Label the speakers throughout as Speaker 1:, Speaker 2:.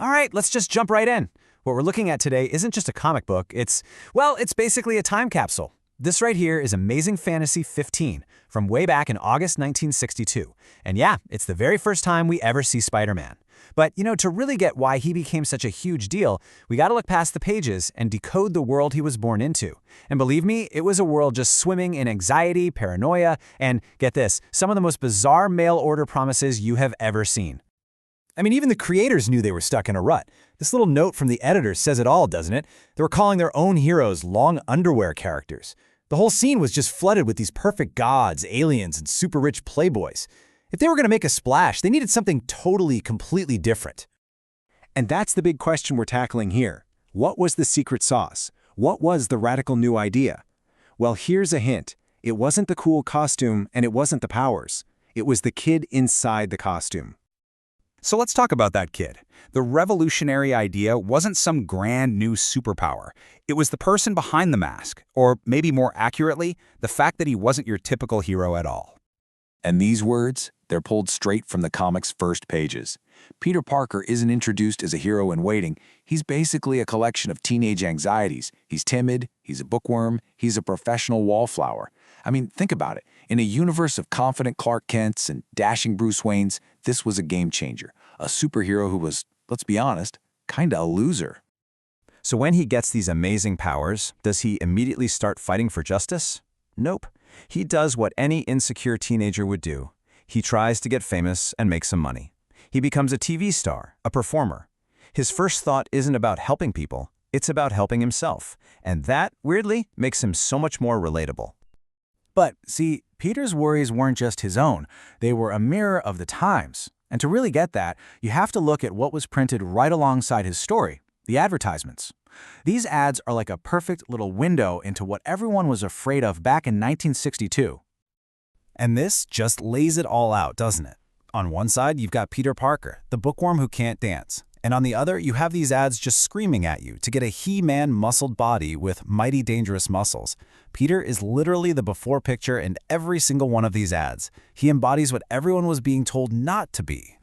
Speaker 1: All right, let's just jump right in. What we're looking at today isn't just a comic book, it's basically a time capsule. This right here is Amazing Fantasy 15 from way back in August 1962. And yeah, it's the very first time we ever see Spider-Man. But, to really get why he became such a huge deal, we gotta look past the pages and decode the world he was born into. And believe me, it was a world just swimming in anxiety, paranoia, and, get this, some of the most bizarre mail-order promises you have ever seen. I mean, even the creators knew they were stuck in a rut. This little note from the editors says it all, doesn't it? They were calling their own heroes long underwear characters. The whole scene was just flooded with these perfect gods, aliens, and super rich playboys. If they were going to make a splash, they needed something totally, completely different. And that's the big question we're tackling here. What was the secret sauce? What was the radical new idea? Well, here's a hint. It wasn't the cool costume, and it wasn't the powers. It was the kid inside the costume.
Speaker 2: So let's talk about that kid. The revolutionary idea wasn't some grand new superpower. It was the person behind the mask, or maybe more accurately, the fact that he wasn't your typical hero at all.
Speaker 3: And these words, they're pulled straight from the comic's first pages. Peter Parker isn't introduced as a hero in waiting. He's basically a collection of teenage anxieties. He's timid, he's a bookworm, he's a professional wallflower. I mean, think about it. In a universe of confident Clark Kents and dashing Bruce Waynes, this was a game changer. A superhero who was, let's be honest, kinda a loser.
Speaker 1: So when he gets these amazing powers, does he immediately start fighting for justice? Nope. He does what any insecure teenager would do. He tries to get famous and make some money. He becomes a TV star, a performer. His first thought isn't about helping people, it's about helping himself. And that, weirdly, makes him so much more relatable.
Speaker 4: But, see, Peter's worries weren't just his own. They were a mirror of the times. And to really get that, you have to look at what was printed right alongside his story, the advertisements. These ads are like a perfect little window into what everyone was afraid of back in 1962.
Speaker 1: And this just lays it all out, doesn't it? On one side, you've got Peter Parker, the bookworm who can't dance. And on the other, you have these ads just screaming at you to get a He-Man muscled body with mighty dangerous muscles. Peter is literally the before picture in every single one of these ads. He embodies what everyone was being told not to be.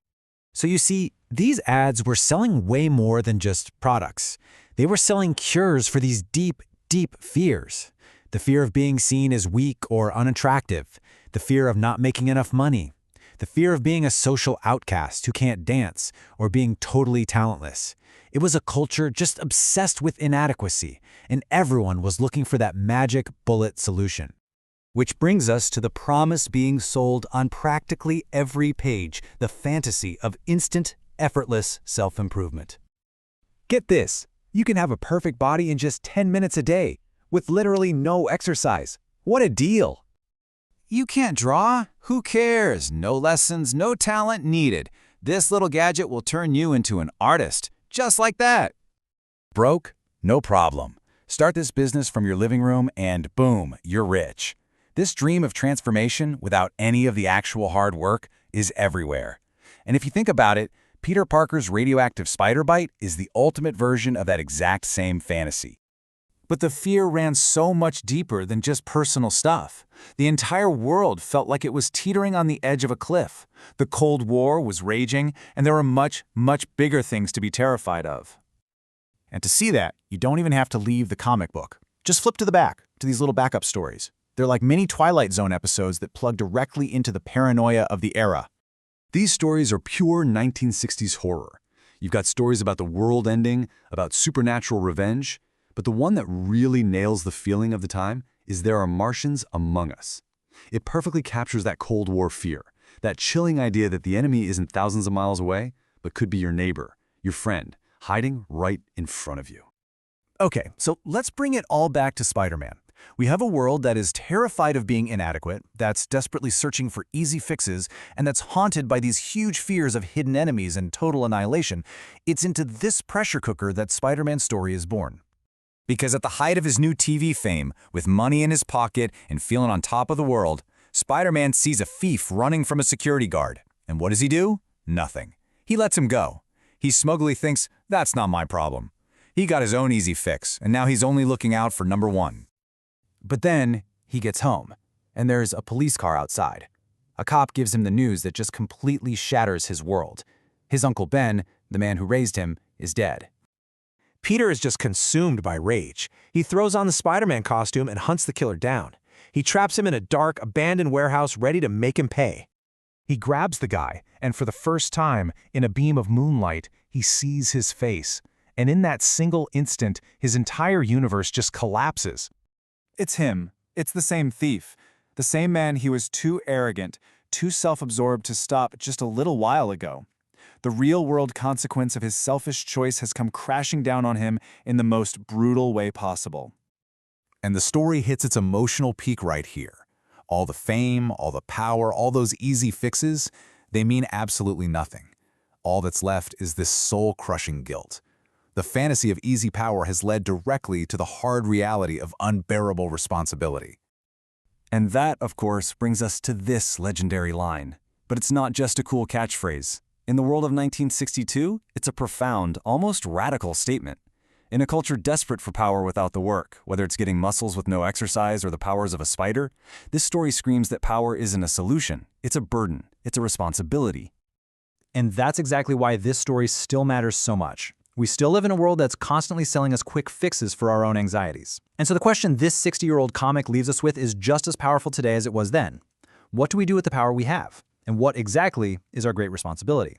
Speaker 1: So you see, these ads were selling way more than just products. They were selling cures for these deep, deep fears. The fear of being seen as weak or unattractive. The fear of not making enough money. The fear of being a social outcast who can't dance or being totally talentless. It was a culture just obsessed with inadequacy, and everyone was looking for that magic bullet solution. Which brings us to the promise being sold on practically every page, the fantasy of instant, effortless self-improvement. Get this, you can have a perfect body in just 10 minutes a day, with literally no exercise. What a deal!
Speaker 2: You can't draw? Who cares? No lessons, no talent needed. This little gadget will turn you into an artist, just like that. Broke? No problem. Start this business from your living room and boom, you're rich. This dream of transformation without any of the actual hard work is everywhere. And if you think about it, Peter Parker's radioactive spider bite is the ultimate version of that exact same fantasy.
Speaker 4: But the fear ran so much deeper than just personal stuff. The entire world felt like it was teetering on the edge of a cliff. The Cold War was raging, and there were much, much bigger things to be terrified of. And to see that, you don't even have to leave the comic book. Just flip to the back, to these little backup stories. They're like mini Twilight Zone episodes that plug directly into the paranoia of the era.
Speaker 3: These stories are pure 1960s horror. You've got stories about the world ending, about supernatural revenge, but the one that really nails the feeling of the time is There Are Martians Among Us. It perfectly captures that Cold War fear, that chilling idea that the enemy isn't thousands of miles away, but could be your neighbor, your friend, hiding right in front of you.
Speaker 1: Okay, so let's bring it all back to Spider-Man. We have a world that is terrified of being inadequate, that's desperately searching for easy fixes, and that's haunted by these huge fears of hidden enemies and total annihilation. It's into this pressure cooker that Spider-Man's story is born. Because at the height of his new TV fame, with money in his pocket and feeling on top of the world, Spider-Man sees a thief running from a security guard. And what does he do? Nothing. He lets him go. He smugly thinks, that's not my problem. He got his own easy fix, and now he's only looking out for number one.
Speaker 4: But then he gets home, and there's a police car outside. A cop gives him the news that just completely shatters his world. His Uncle Ben, the man who raised him, is dead.
Speaker 5: Peter is just consumed by rage. He throws on the Spider-Man costume and hunts the killer down. He traps him in a dark, abandoned warehouse ready to make him pay.
Speaker 4: He grabs the guy, and for the first time, in a beam of moonlight, he sees his face. And in that single instant, his entire universe just collapses.
Speaker 1: It's him. It's the same thief. The same man he was too arrogant, too self-absorbed to stop just a little while ago. The real-world consequence of his selfish choice has come crashing down on him in the most brutal way possible.
Speaker 2: And the story hits its emotional peak right here. All the fame, all the power, all those easy fixes, they mean absolutely nothing. All that's left is this soul-crushing guilt. The fantasy of easy power has led directly to the hard reality of unbearable responsibility.
Speaker 1: And that, of course, brings us to this legendary line. But it's not just a cool catchphrase. In the world of 1962, it's a profound, almost radical statement. In a culture desperate for power without the work, whether it's getting muscles with no exercise or the powers of a spider, this story screams that power isn't a solution. It's a burden. It's a responsibility.
Speaker 6: And that's exactly why this story still matters so much. We still live in a world that's constantly selling us quick fixes for our own anxieties. And so the question this 60-year-old comic leaves us with is just as powerful today as it was then. What do we do with the power we have? And what exactly is our great responsibility?